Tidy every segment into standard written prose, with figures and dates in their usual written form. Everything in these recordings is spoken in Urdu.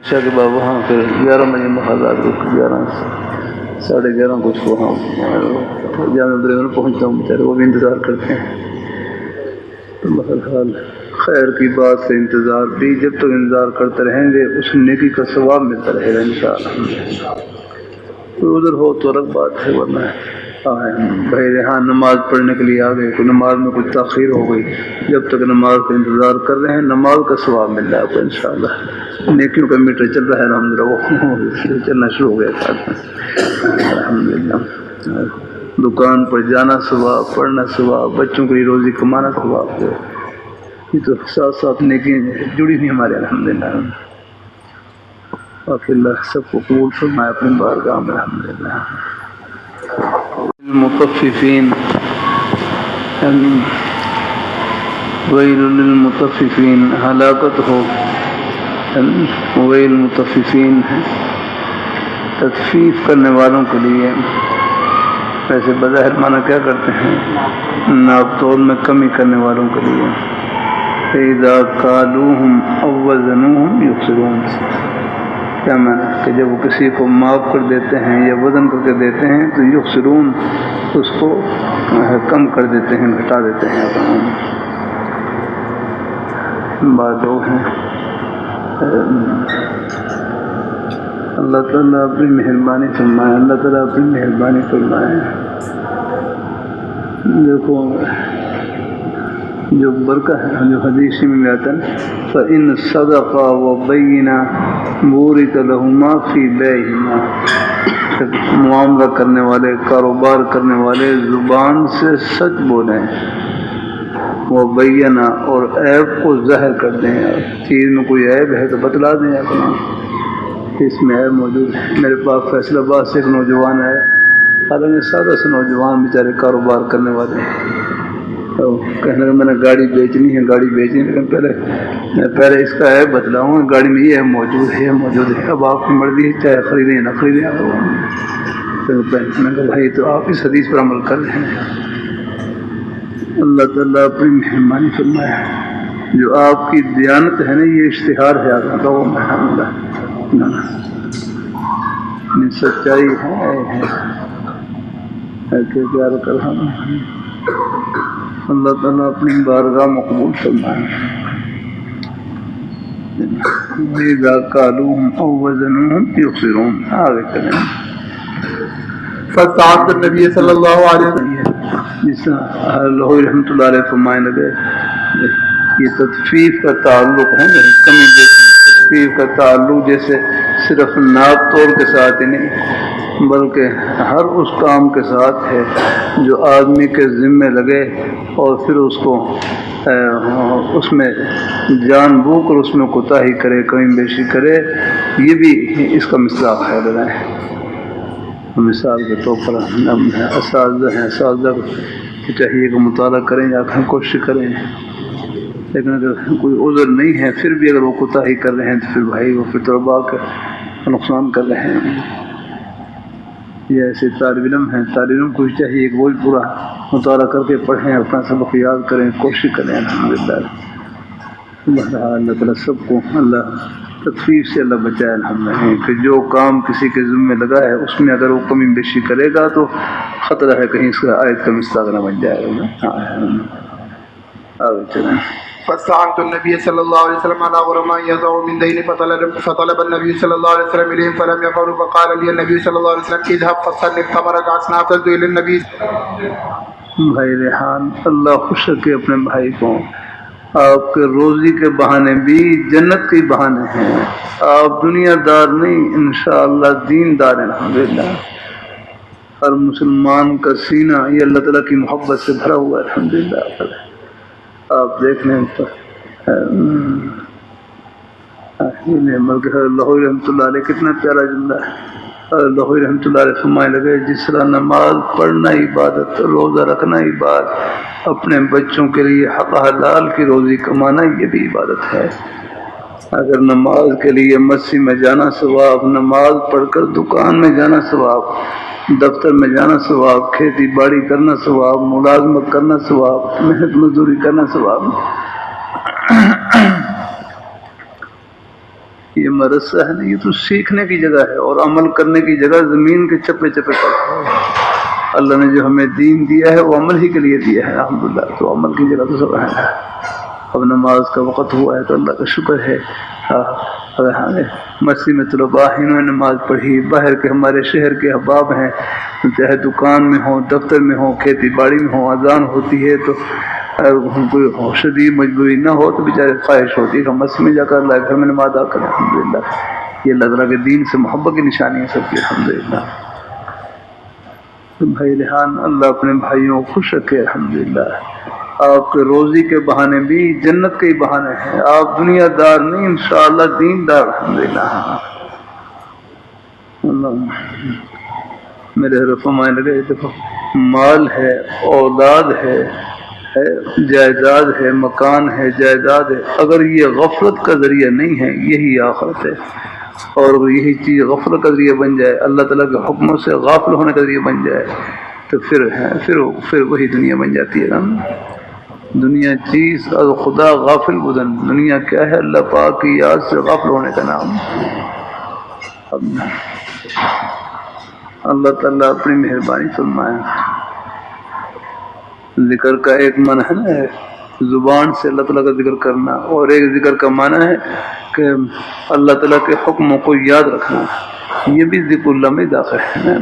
عشاء کے بعد وہاں پھر 11 بجے مخالات 11 11:30 کچھ وہاں جامع بریلوی میں پہنچتا ہوں، بیچارے وہ بھی انتظار کرتے ہیں۔ تو بہرحال خیر کی بات سے انتظار بھی، جب تک انتظار کرتے رہیں گے اس نیکی کا ثواب ملتا رہے گا انشاءاللہ۔ کوئی ادھر ہو تو الگ بات ہے، ورنہ بھائی یہاں نماز پڑھنے کے لیے آ گئے، کوئی نماز میں کچھ تاخیر ہو گئی، جب تک نماز کا انتظار کر رہے ہیں نماز کا ثواب مل رہا ہے آپ کو انشاءاللہ۔ نیکیوں کا میٹر چل رہا ہے الحمدللہ، وہ چلنا شروع ہو گیا تھا الحمدللہ۔ دکان پر جانا ثواب، پڑھنا ثواب، بچوں کے لیے روزی کمانا ثواب، یہ تو ساتھ ساتھ نیکی جڑی ہوئی ہمارے الحمدللہ۔ اور اللہ سب کو قبول فرمائے اپنی بارگاہ میں الحمدللہ۔ المطففین ویل للمطففین، ہلاکت ہو ویل المطففین ہے تطفیف کرنے والوں کے لیے۔ ویسے بظاہر معنی کیا کرتے ہیں؟ ناپ تول میں کمی کرنے والوں کے لیے۔ اذا کالوہم او وزنوہم یخسرون، کیا معنی کہ جب وہ کسی کو ماپ کر دیتے ہیں یا وزن کر کے دیتے ہیں تو یخسرون، اس کو کم کر دیتے ہیں، گھٹا دیتے ہیں۔ بات وہ ہے اللہ تعالیٰ اپنی مہربانی فرمائے، اللہ تعالیٰ اپنی مہربانی فرمائے۔ دیکھو جو برکہ ہے، جو حدیث میں آتا ہے فَإِنْ صَدَقَا وَبَيِّنَا بُورِكَ لَهُمَا فِي بَيْعِهِمَا، معاملہ کرنے والے، کاروبار کرنے والے زبان سے سچ بولیں، وَبَيَّنَا، اور عیب کو ظاہر کر دیں، چیز میں کوئی عیب ہے تو بتلا دیں اپنا، اس میں عیب موجود ہے۔ میرے پاس فیصل آباد سے ایک نوجوان ہے، حالانکہ سادہ سے نوجوان بیچارے کاروبار کرنے والے، تو کہنے لگا میں نے گاڑی بیچنی ہے، گاڑی بیچنی ہے، لیکن پہلے اس کا عیب بتلاؤں، گاڑی میں یہ موجود ہے، موجود ہے، اب آپ کی مرضی ہے چاہے خریدیں یا نہ خریدیں۔ تو میں نے کہا بھائی تو آپ اس حدیث پر عمل کر رہے ہیں۔ اللہ تعالیٰ اپنی مہربانی فرمائے، جو آپ کی دیانت ہے نا، یہ اشتہار ہے آپ کا، وہ محمد سچائی ہے کہ کیا کر رہا ہوں۔ اللہ تعالیٰ اپنی بارگاہ مقبول فرمائے۔ اذا کالوہم او وزنوہم یخسرون، آگے چلیں۔ فاستعاذ النبی صلی اللہ علیہ وسلم، جس لاہوری رحمۃ اللہ علیہ فرمائے لگے یہ تطفیف کا تعلق ہے، کمی بیشی تطفیف کا تعلق جیسے صرف ناپ تول کے ساتھ ہی نہیں بلکہ ہر اس کام کے ساتھ ہے جو آدمی کے ذمے لگے اور پھر اس کو اس میں جان بوجھ کر اس میں کوتاہی کرے، کمی بیشی کرے، یہ بھی اس کا مصداق ہے۔ مثال کے طور پر اساتذہ ہیں، اساتذہ کو چاہیے کہ مطالعہ کریں یا کوشش کریں، لیکن اگر کوئی عذر نہیں ہے پھر بھی اگر وہ کوتاہی کر رہے ہیں تو پھر بھائی وہ پھر طلباء کا نقصان کر رہے ہیں۔ یہ ایسے طالب علم ہیں، طالب علم کو چاہیے کہ وہ بھی پورا مطالعہ کر کے پڑھیں، اپنا سبق یاد کریں، کوشش کریں الحمدللہ۔ اللہ تعالیٰ سب کو اللہ تطفیف سے اللہ بچائے الحمدللہ، کہ جو کام کسی کے ذمہ لگا ہے اس میں اگر وہ کمی بیشی کرے گا تو خطرہ ہے کہیں اس کا آیت کا مصداق نہ بن جائے گا۔ آگے چلیں۔ فاستعنت النبي صلى الله عليه وسلم على غرماء يضع من دين فطلب النبي صلى الله عليه وسلم إليهم فلم يقعوا، فقال لي النبي صلى الله عليه وسلم اذهب فصنف ثمرك حسنا أفضل إلى النبي۔ بھائی ریحان، اللہ خوش رکھے اپنے بھائی کو، آپ کے روزی کے بہانے بھی جنت کے بہانے ہیں، آپ دنیا دار نہیں انشاءاللہ دین دار ہیں الحمدللہ۔ ہر مسلمان کا سینہ یہ اللہ تعالیٰ کی محبت سے بھرا ہوا ہے الحمدللہ۔ آپ دیکھ لیں لاہوری رحمۃ اللہ علیہ کتنا پیارا جملہ ہے۔ لاہوری رحمۃ اللہ علیہ فرمائے لگے جس طرح نماز پڑھنا عبادت، روزہ رکھنا عبادت، اپنے بچوں کے لیے حق حلال کی روزی کمانا یہ بھی عبادت ہے۔ اگر نماز کے لیے مسجد میں جانا ثواب، نماز پڑھ کر دکان میں جانا ثواب، دفتر میں جانا ثواب، کھیتی باڑی کرنا ثواب، ملازمت کرنا ثواب، محنت مزدوری کرنا ثواب۔ یہ مدرسہ ہے نا، یہ تو سیکھنے کی جگہ ہے اور عمل کرنے کی جگہ، زمین کے چپے چپے پر ہے۔ اللہ نے جو ہمیں دین دیا ہے وہ عمل ہی کے لیے دیا ہے الحمدللہ، تو عمل کی جگہ تو سب ہے۔ اب نماز کا وقت ہوا ہے تو اللہ کا شکر ہے، مسجد میں طلباء انہوں نے نماز پڑھی، باہر کے ہمارے شہر کے احباب ہیں، چاہے دکان میں ہوں، دفتر میں ہوں، کھیتی باڑی میں ہوں، اذان ہوتی ہے تو کوئی شدید مجبوری نہ ہو تو بیچارے خواہش ہوتی ہے کہ مسجد میں جا کر اللہ گھر میں نماز ادا کریں۔ الحمدللہ یہ اللہ تعالیٰ کے دین سے محبت کی نشانی ہے سب کی، الحمدللہ۔ بھائی ریحان، اللہ اپنے بھائیوں کو خوش رکھے الحمدللہ۔ آپ کے روزی کے بہانے بھی جنت کے ہی بہانے ہیں، آپ دنیا دار نہیں، انشاءاللہ دین دار الحمدللہ۔ اللہ میرے حضرت فرمانے لگے، دیکھو مال ہے، اولاد ہے، جائیداد ہے، مکان ہے، جائیداد ہے، اگر یہ غفلت کا ذریعہ نہیں ہے یہی آخرت ہے، اور اگر یہی چیز غفلت کا ذریعہ بن جائے، اللہ تعالیٰ کے حکموں سے غافل ہونے کا ذریعہ بن جائے تو پھر وہی دنیا بن جاتی ہے نا۔ دنیا چیز از خدا غافل بدن، دنیا کیا ہے؟ اللہ پاک کی یاد سے غافل ہونے کا نام۔ اللہ تعالیٰ اپنی مہربانی فرمائے۔ ذکر کا ایک معنی ہے نا زبان سے اللہ تعالیٰ کا ذکر کرنا، اور ایک ذکر کا معنی ہے کہ اللہ تعالیٰ کے حکموں کو یاد رکھنا، یہ بھی ذکر اللہ میں داخل ہے۔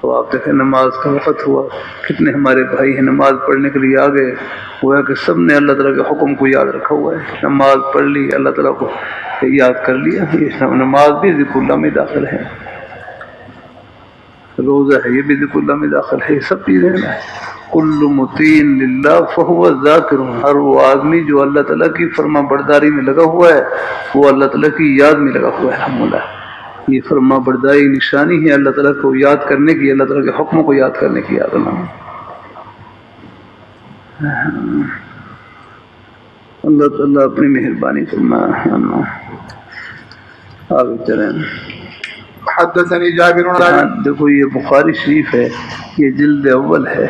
تو آپ دیکھیں نماز کا وقت ہوا، کتنے ہمارے بھائی ہیں نماز پڑھنے کے لیے آگے، وہ ہے کہ سب نے اللہ تعالیٰ کے حکم کو یاد رکھا ہوا ہے، نماز پڑھ لی، اللہ تعالیٰ کو یاد کر لیا، یہ نماز بھی ذکر اللہ میں داخل ہے، روزہ ہے یہ بھی ذکر اللہ میں داخل ہے، یہ سب چیزیں ہیں۔ کل مطیع للہ فہو ذاکر، ہر وہ آدمی جو اللہ تعالیٰ کی فرما برداری میں لگا ہوا ہے وہ اللہ تعالیٰ کی یاد میں لگا ہوا ہے الحمدللہ۔ یہ فرما برداری نشانی ہے اللہ تعالیٰ کو یاد کرنے کی، اللہ تعالیٰ کے حکموں کو یاد کرنے کی یاد اللہ۔ اللہ تعالیٰ اپنی مہربانی فرمائے۔ آگے چلیں۔ حدثني جابر دیکھو یہ بخاری شریف ہے، یہ جلد اول ہے،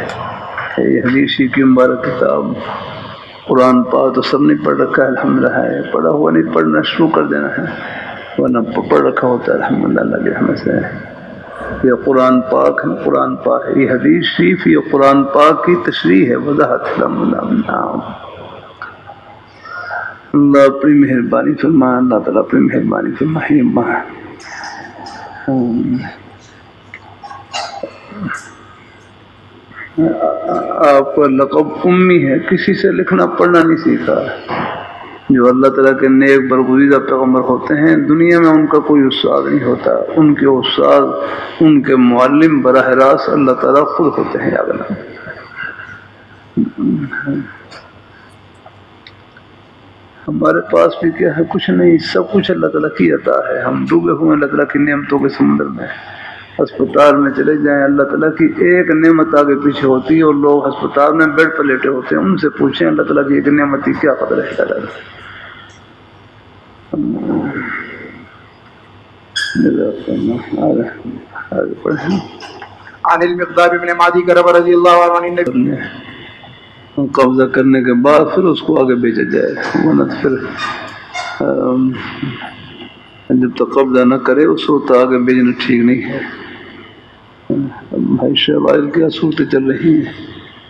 یہ حدیث کی مبارک کتاب۔ قرآن پاک تو سب نے پڑھ رکھا ہے الحمدللہ، ہے پڑھا ہوا نہیں پڑھنا شروع کر دینا ہے، ورنہ پڑھ رکھا ہوتا ہے الحمدللہ اللہ کی رحمت سے۔ یہ قرآن پاک ہے، قرآن پاک ہے، یہ حدیث شریف یہ قرآن پاک کی تشریح ہے، وضاحت الحمدللہ۔ اللہ اپنی مہربانی فرمائے، اللہ تعالیٰ اپنی مہربانی فرمائے۔ آپ کا لقب امی ہے، کسی سے لکھنا پڑھنا نہیں سیکھا۔ جو اللہ تعالیٰ کے نیک برگزیدہ پیغمبر ہوتے ہیں دنیا میں ان کا کوئی استاد نہیں ہوتا، ان کے استاد ان کے معلم براہ راست اللہ تعالیٰ خود ہوتے ہیں۔ یاد رکھنا ہمارے پاس بھی کیا ہے؟ کچھ نہیں، سب کچھ اللہ تعالیٰ کی عطا ہے، ہم ڈوبے ہوئے اللہ تعالیٰ کی نعمتوں کے سمندر میں۔ ہسپتال میں چلے جائیں، اللہ تعالیٰ کی ایک نعمت آگے پیچھے ہوتی ہے، اور لوگ ہسپتال میں بیڈ پر لیٹے ہوتے ہیں، ان سے پوچھیں اللہ تعالیٰ کی ایک نعمت کی کیا قدر ہے۔ آگے پڑھیں۔ عن المقداد بن معدی کرب رضی اللہ عنہ عن النبی، قبضہ کرنے کے بعد پھر اس کو آگے بھیجا جائے، ورنہ پھر جب تک قبضہ نہ کرے اس وقت آگے بھیجنا ٹھیک نہیں ہے۔ بھائی شہباز کیا صورتیں چل رہی ہیں،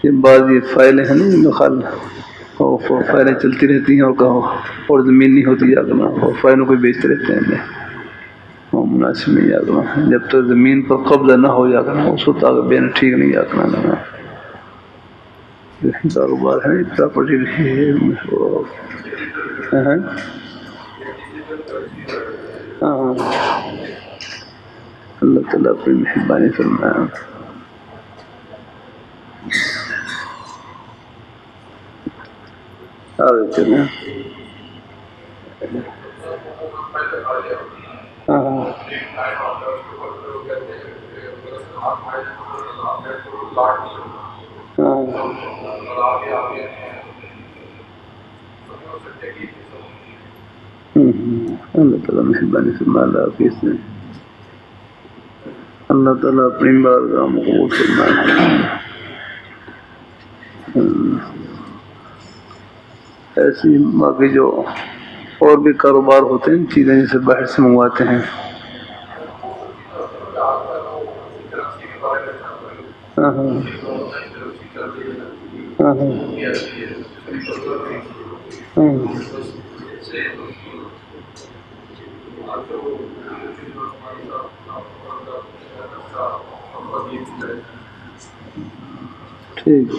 یہ بعض یہ فائلیں ہیں نا مخال، اور فائلیں چلتی رہتی ہیں، اور کہو اور زمین نہیں ہوتی آگنا، اور فائلوں کو بیچتے رہتے ہیں، مناسب نہیں آگنا، جب تک زمین پر قبضہ نہ ہو جاگنا اس وقت آگے بھیجنا ٹھیک نہیں آگنا۔ کاروبار ہے پراپرٹی ہاں، اللہ تعالیٰ اپنی مہربانی فرمائے۔ آگے چلیں۔ اللہ تعالیٰ مہربانی فرمائے۔ اللہ حافظ نے اللہ تعالیٰ اپنی بارگاہ میں قبول فرمائے۔ ایسی باقی جو اور بھی کاروبار ہوتے ہیں چیزیں جیسے باہر سے منگواتے ہیں. ہاں ہاں ہاں ہاں ہاں ٹھیک.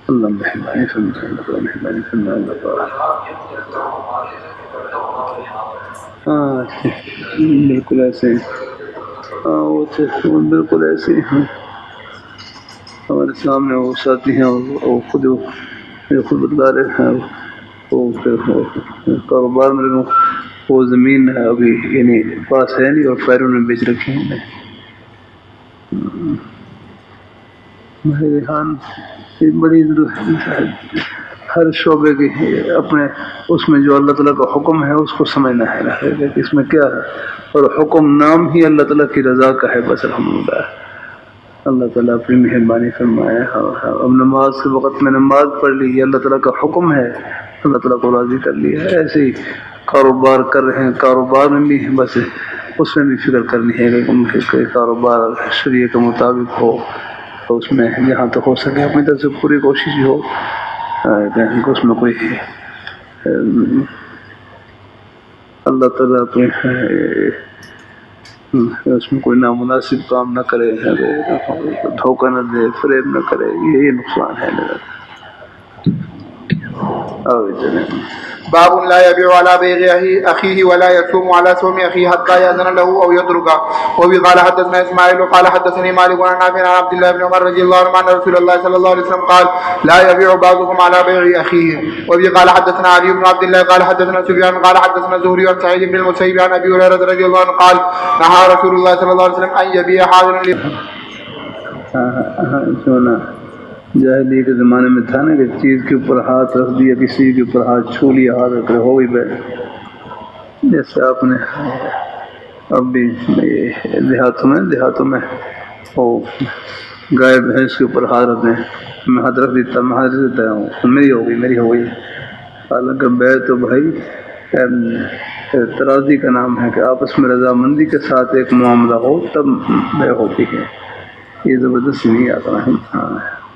اللہ مہربانی فرمائے، اللہ مہربانی فرمائے. ہاں بالکل ایسے. ہاں وہ بالکل ایسے ہیں. ہمارے سامنے وہ ساتھی ہیں، وہ خود بتلا رہے ہیں. وہ کاروبار میں وہ زمین ہے ابھی یعنی پاس ہے نہیں اور پیروں نے بیچ رکھی ہیں. ریحان بڑی ہر شعبے کی اپنے اس میں جو اللہ تعالیٰ کا حکم ہے اس کو سمجھنا ہے کہ اس میں کیا ہے، اور حکم نام ہی اللہ تعالیٰ کی رضا کا ہے. بس الحمدللہ اللہ تعالیٰ اپنی مہربانی فرمائے. اب نماز کے وقت میں نماز پڑھ لی، یہ اللہ تعالیٰ کا حکم ہے، اللہ تعالیٰ کو راضی کر لیا. ایسے ہی کاروبار کر رہے ہیں، کاروبار میں بھی بس اس میں بھی فکر کرنی ہے کہ کاروبار شریعت کے مطابق ہو. اس میں جہاں تک ہو سکے اپنی طرف سے پوری کوشش ہو کہ اس میں کوئی اللہ تعالیٰ اس میں کوئی نامناسب کام نہ کرے، دھوکہ نہ دے، فریب نہ کرے. یہی نقصان ہے میرا. باب لا يبيع على بيع أخيه ولا يصوم على صوم أخيه حتى يأذن له أو يتركه. وبه قال حدثنا إسماعيل قال حدثني مالك عن نافع عن عبد الله بن عمر رضي الله عنه أن رسول الله صلى الله عليه وسلم قال لا يبيع بعضكم على بيع أخيه. وبه قال حدثنا علي بن عبد الله قال حدثنا سفيان قال حدثنا زهري عن سعيد بن المسيب عن أبي هريرة رضي الله عنه قال نهى رسول الله صلى الله عليه وسلم أن يبيع حاضر. جاہلی کے زمانے میں تھا نا کہ چیز کے اوپر ہاتھ رکھ دیا، کسی کے اوپر ہاتھ چھو لیا، ہاتھ رکھ ہو گئی بے. جیسے آپ نے اب بھی دیہاتوں میں وہ گائے بھینس کے اوپر ہاتھ رکھتے ہیں. میں ہاتھ رکھ دیتا ہوں، میری ہو گئی. حالانکہ بے تو بھائی ترازی کا نام ہے کہ آپس میں رضامندی کے ساتھ ایک معاملہ ہو تب بے ہوتی ہے. یہ زبردستی نہیں آتا ہے.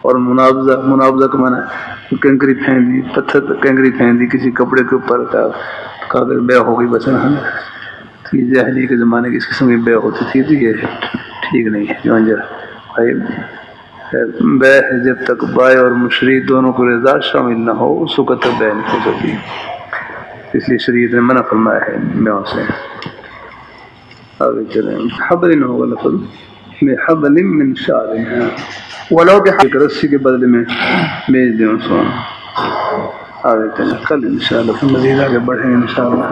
اور مناوضہ کا معنی کنکری پھینک دی، پتھر پہ کنکری پھینک دی کسی کپڑے کے اوپر، کہا کہ بے ہو گئی بس. یہ جاہلی کے زمانے کی اس قسم کی بے ہوتی تھی، تو یہ ٹھیک نہیں ہے. بے جب تک بائع اور مشتری دونوں کو رضا شامل نہ ہو اس وقت تک بے نہیں ہو سکتی. اس لیے شریعت نے منع فرمایا ہے بیعوں سے. آگے چلیں. حبل نہ ہوگا لفظ میں حبل من شعر ہے، ولو ایک رسی کے بدلے میں بیچ دیں اس کو. آگے چلیں. کل انشاءاللہ مزید آگے بڑھیں انشاءاللہ.